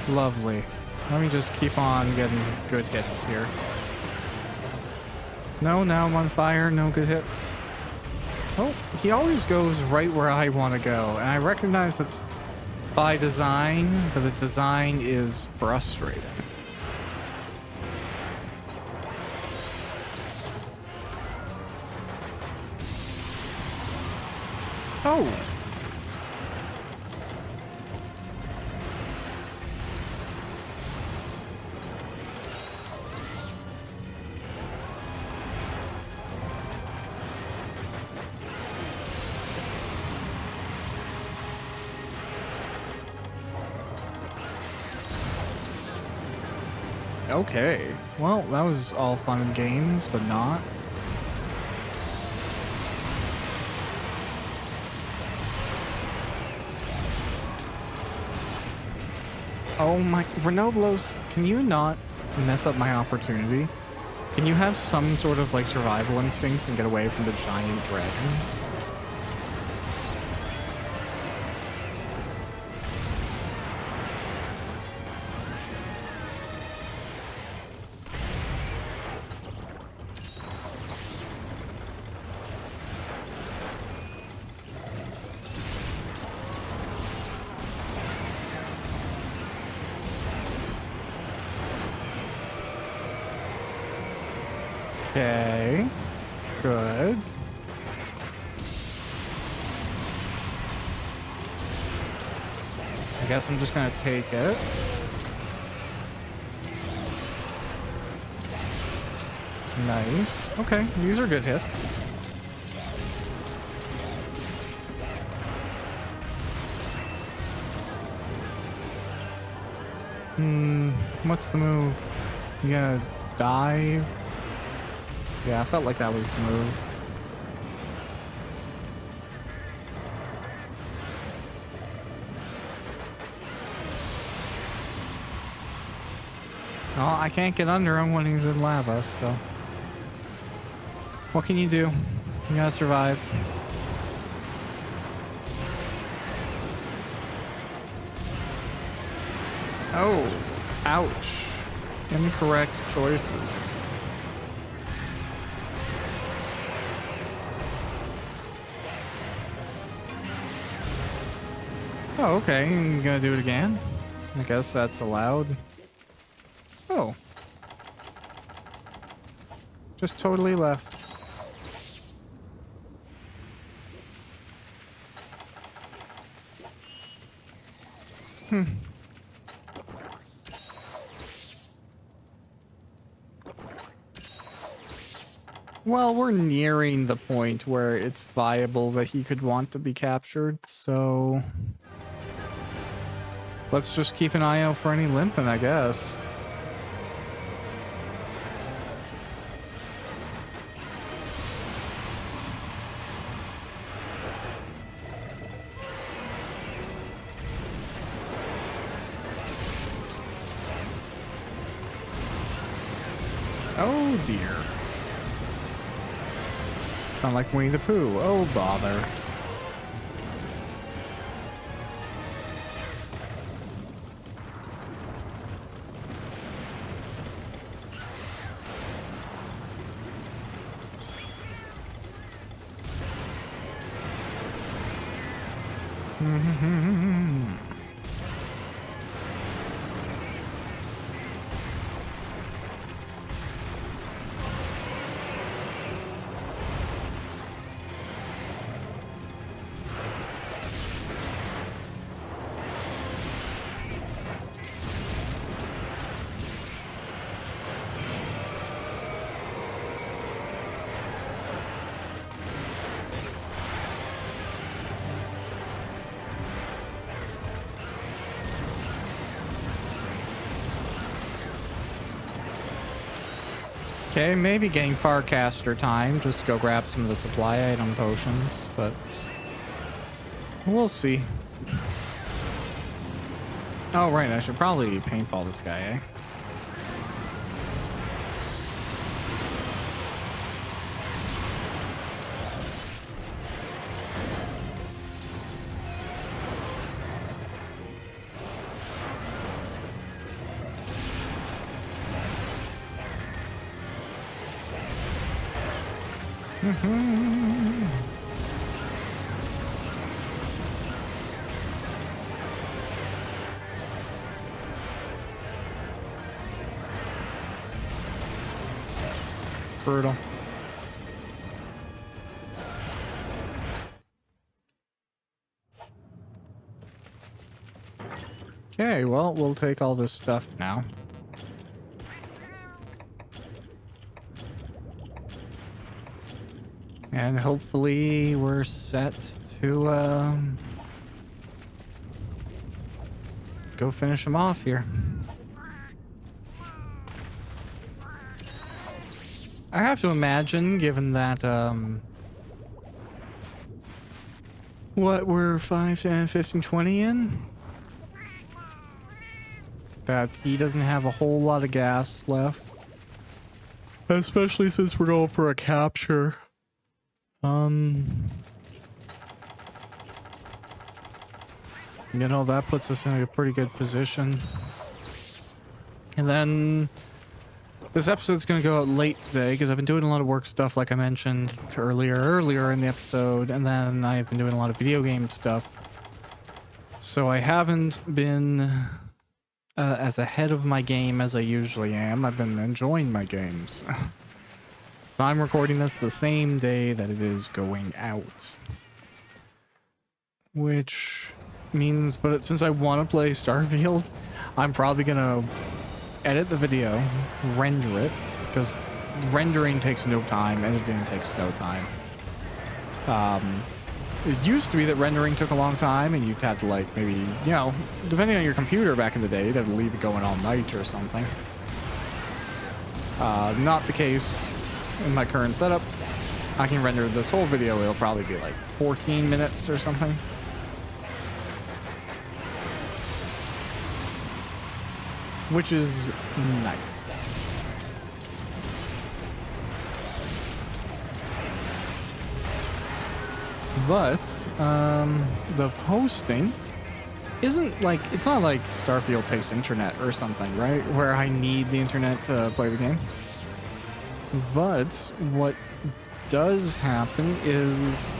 Lovely. Let me just keep on getting good hits here. No, now I'm on fire. No good hits. Oh, he always goes right where I want to go. And I recognize that's by design, but the design is frustrating. Oh. Okay. Well, that was all fun and games, but not. Oh my, Renoblos, can you not mess up my opportunity? Can you have some sort of like survival instincts and get away from the giant dragon? Okay, good. I guess I'm just gonna take it. Nice. Okay, these are good hits. What's the move? You gotta dive? Yeah, I felt like that was the move. Well, I can't get under him when he's in lava, so... What can you do? You gotta survive. Oh, ouch. Incorrect choices. Oh, okay. You gonna do it again? I guess that's allowed. Oh. Just totally left. Well, we're nearing the point where it's viable that he could want to be captured, so... Let's just keep an eye out for any limping, I guess. Oh dear. Sound like Winnie the Pooh. Oh bother. Okay, maybe getting Farcaster time just to go grab some of the supply item potions, but we'll see. Oh, right, I should probably paintball this guy, eh? Brutal. Okay, well, we'll take all this stuff now. And hopefully we're set to go finish him off here. I have to imagine, given that, what we're 5, 10, 15, 20 in? That he doesn't have a whole lot of gas left. Especially since we're going for a capture. You know, that puts us in a pretty good position. And then this episode's going to go out late today because I've been doing a lot of work stuff like I mentioned earlier in the episode, and then I've been doing a lot of video game stuff. So I haven't been as ahead of my game as I usually am. I've been enjoying my games. So I'm recording this the same day that it is going out. Which means, but since I want to play Starfield, I'm probably going to edit the video, render it, because rendering takes no time, editing takes no time. It used to be that rendering took a long time, and you'd have to, like, maybe, you know, depending on your computer back in the day, you'd have to leave it going all night or something. Not the case in my current setup. I can render this whole video, it'll probably be like 14 minutes or something. Which is nice. But, the hosting isn't like, it's not like Starfield takes internet or something, right? Where I need the internet to play the game. But what does happen is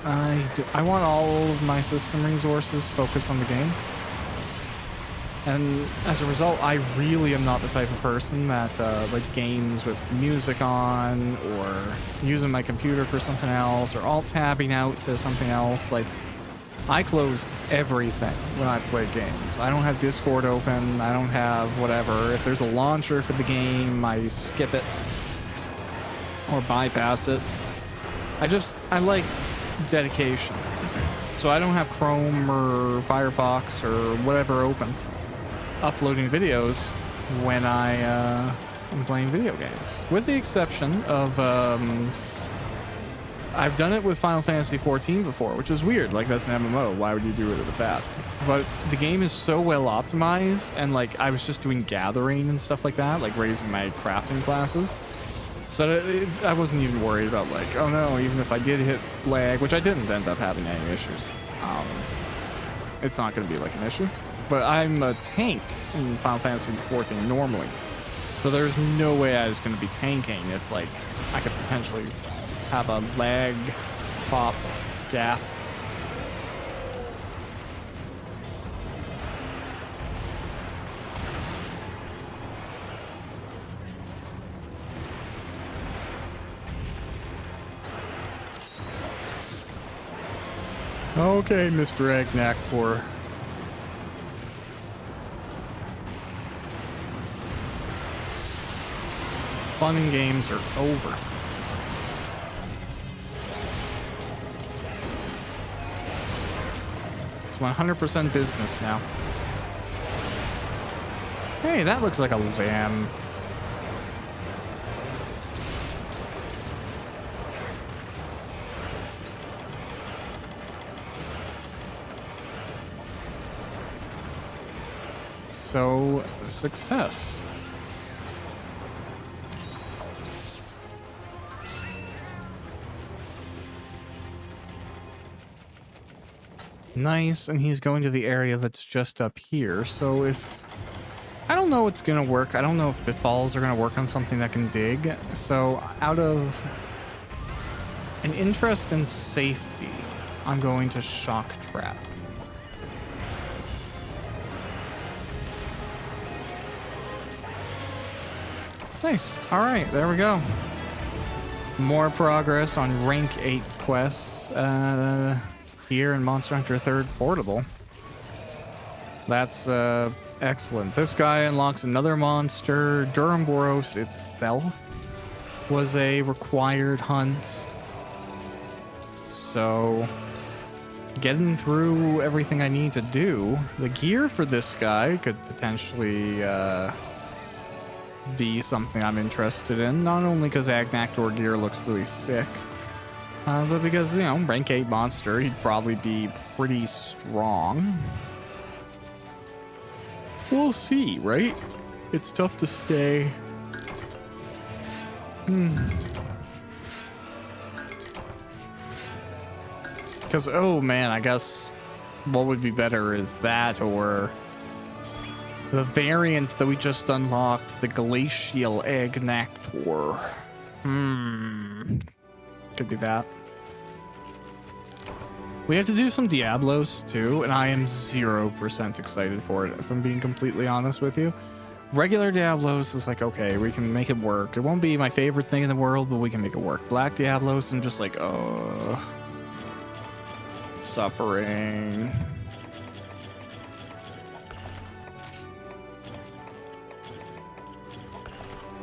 I want all of my system resources focused on the game. And as a result, I really am not the type of person that like games with music on, or using my computer for something else, or alt-tabbing out to something else. Like, I close everything when I play games. I don't have Discord open. I don't have whatever. If there's a launcher for the game, I skip it or bypass it. I like dedication. So I don't have Chrome or Firefox or whatever open uploading videos when I am playing video games, with the exception of I've done it with Final Fantasy 14 before, which is weird. Like, that's an MMO, why would you do it with that? But the game is so well optimized, and like I was just doing gathering and stuff like that, like raising my crafting classes, so I wasn't even worried about, like, oh no, even if I did hit lag, which I didn't end up having any issues, it's not going to be like an issue. But I'm a tank in Final Fantasy 14 normally, so there's no way I was going to be tanking if, like, I could potentially have a lag pop gap. Okay, Mr. Agnac-4. Fun and games are over. It's 100% business now. Hey, that looks like a lamb. So, success. Nice, and he's going to the area that's just up here, so if... I don't know what's gonna work. I don't know if pitfalls are gonna work on something that can dig, so out of an interest in safety, I'm going to shock trap. Nice. Alright, there we go. More progress on rank 8 quests. Here in Monster Hunter 3rd Portable. That's excellent. This guy unlocks another monster. Duramboros itself was a required hunt. So, getting through everything I need to do. The gear for this guy could potentially be something I'm interested in. Not only because Agnactor gear looks really sick, but because, you know, rank 8 monster, he'd probably be pretty strong. We'll see, right? It's tough to say. Because, oh man, I guess what would be better is that or the variant that we just unlocked, the Glacial Agnactor. Could be that. We have to do some Diablos too, and I am 0% excited for it, if I'm being completely honest with you. Regular Diablos is like, okay, we can make it work. It won't be my favorite thing in the world, but we can make it work. Black Diablos, I'm just like, oh, suffering.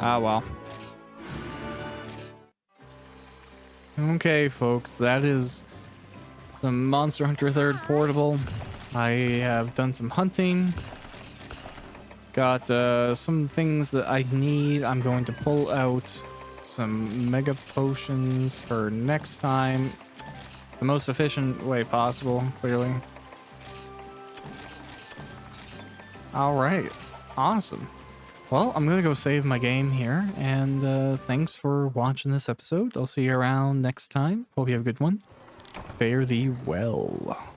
Ah, well. Okay, folks, that is some Monster Hunter 3rd Portable. I have done some hunting. Got some things that I need. I'm going to pull out some mega potions for next time. The most efficient way possible, clearly. All right. Awesome. Well, I'm going to go save my game here. And thanks for watching this episode. I'll see you around next time. Hope you have a good one. Fare thee well.